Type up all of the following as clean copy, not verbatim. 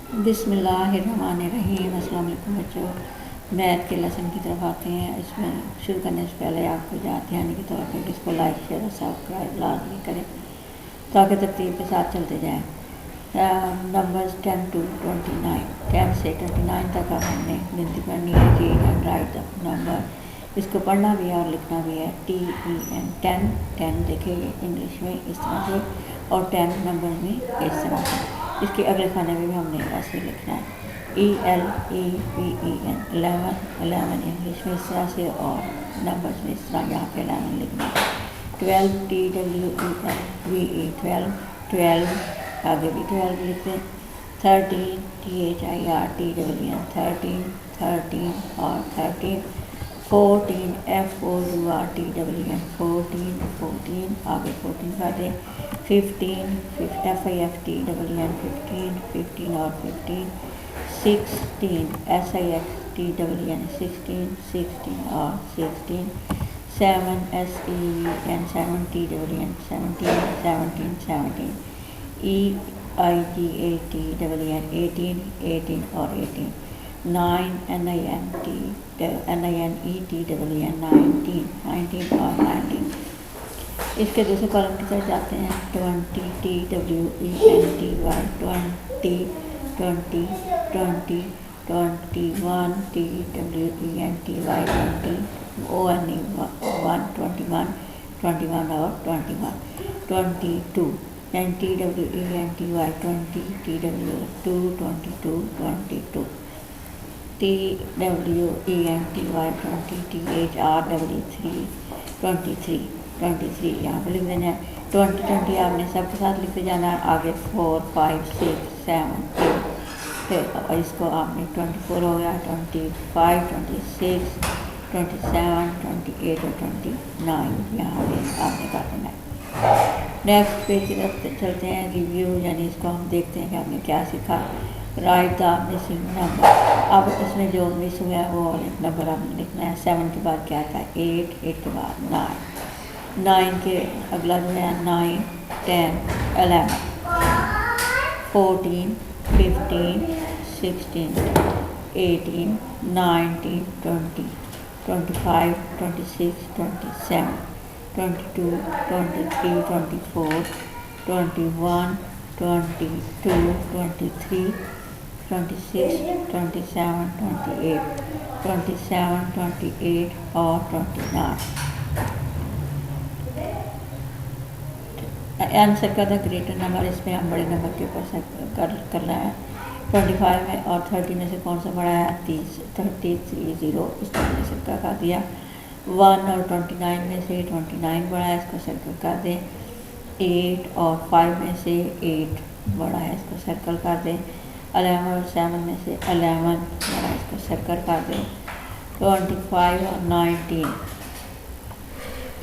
बिस्मिल्लाहिर्रहमानिर्रहीम। अस्सलाम वालेकुम बच्चों, मैथ के लेसन की तरफ आते हैं। इसमें शुरू करने से पहले आपको याद दहानी के तौर पर इसको लाइक शेयर और सब्सक्राइब लाजमी करें ताकि तरतीब के साथ चलते जाएँ। नंबर्स 10 to 29, 10 से 29 तक अब हमने गिनती पढ़नी है। Read and right the number. इसको पढ़ना भी है और लिखना भी है। TEN 10 देखिए इंग्लिश में इस तरह से और 10 नंबर में इस तरह से। इसके अगले खाने में भी हमने ऐसे लिखना है। ELEVEN 11 इंग्लिश में इस तरह से और नंबर्स में इस तरह यहाँ पे 11 लिखना है। 12 TWELVE 12 आगे भी 12 लिखते हैं। 13 THIRTWN 13 और 13। 14 FOURTWN 14 आगे 14 कर दें। 15 FIFTWN 15 और 15। 16 SIXTWN 16 और 16। 7 SEVEN 7 TWN 17 EIGATWN 18 और 18। 9 NINETWN 19 और 19। इसके दूसरे कॉलम की तरफ जाते हैं। 20 TWENTY 20 21 TWENTY 21 और 21। 22 NTWENTY 20 TW2 22 TWENTY 20 THRW3 यहाँ पर लिख देना है। 20 आपने सबके साथ लिखते जाना है। आगे 4 5 6 7 8 फिर इसको आपने 24 हो गया। 25 26 27 28 और 29 यहाँ पे आपने कर देना है। नेक्स्ट पेज की तरफ चलते हैं। रिव्यू यानी इसको हम देखते हैं कि आपने क्या सीखा। Right the missing number. अब इसमें जो मिस हुआ है वो नंबर आपने लिखना है। 7 के बाद क्या था 8 के बाद 9 के अगला जो है 9 10 11 14 15 16 18 19 20 25 26 27 22 23 24 21 22 23 26 27 28 और 29। आंसर का था ग्रेटर नंबर। इसमें हम बड़े नंबर के ऊपर कर रहे हैं। 25 में और 30 में से कौन सा बड़ा है? 33 इसको हमने सर्कल कर दिया। 1 और 29 में से 29 बड़ा है, इसको सर्कल कर दें। 8 और 5 में से 8 बड़ा है, इसको सर्कल कर दें। 11 और 7 में से 11 बड़ा है, इसको सर्कल कर दें। 25 और 19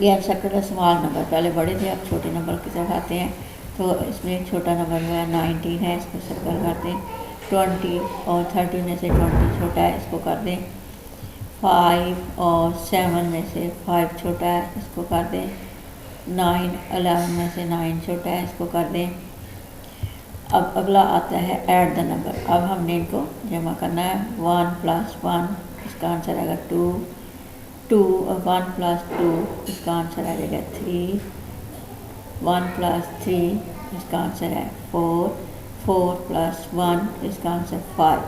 ये आंसर का स्मॉल नंबर, पहले बड़े थे अब छोटे नंबर की तरफ आते हैं। तो इसमें छोटा नंबर जो है 19 है, इसको सर्कल कर दें। 20 और 30 में से 20 छोटा है, इसको कर दें। 5 और 7 में से 5 छोटा है, इसको कर दें। 9 11 में से 9 छोटा है, इसको कर दें। अब अगला आता है ऐड द नंबर। अब हमने इनको जमा करना है। 1 + 1 इसका आंसर आएगा 2 और 1 + 2 इसका आंसर आ जाएगा 3। 1 + 3 इसका आंसर है 4 + 1 इसका आंसर 5।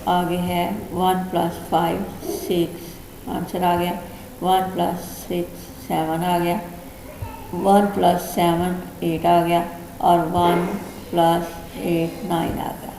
आगे है 1 + 5 6 आंसर आ गया। 1 + 6 7 आ गया। 1 + 7 8 आ गया और 1 + 8 9 आ गया।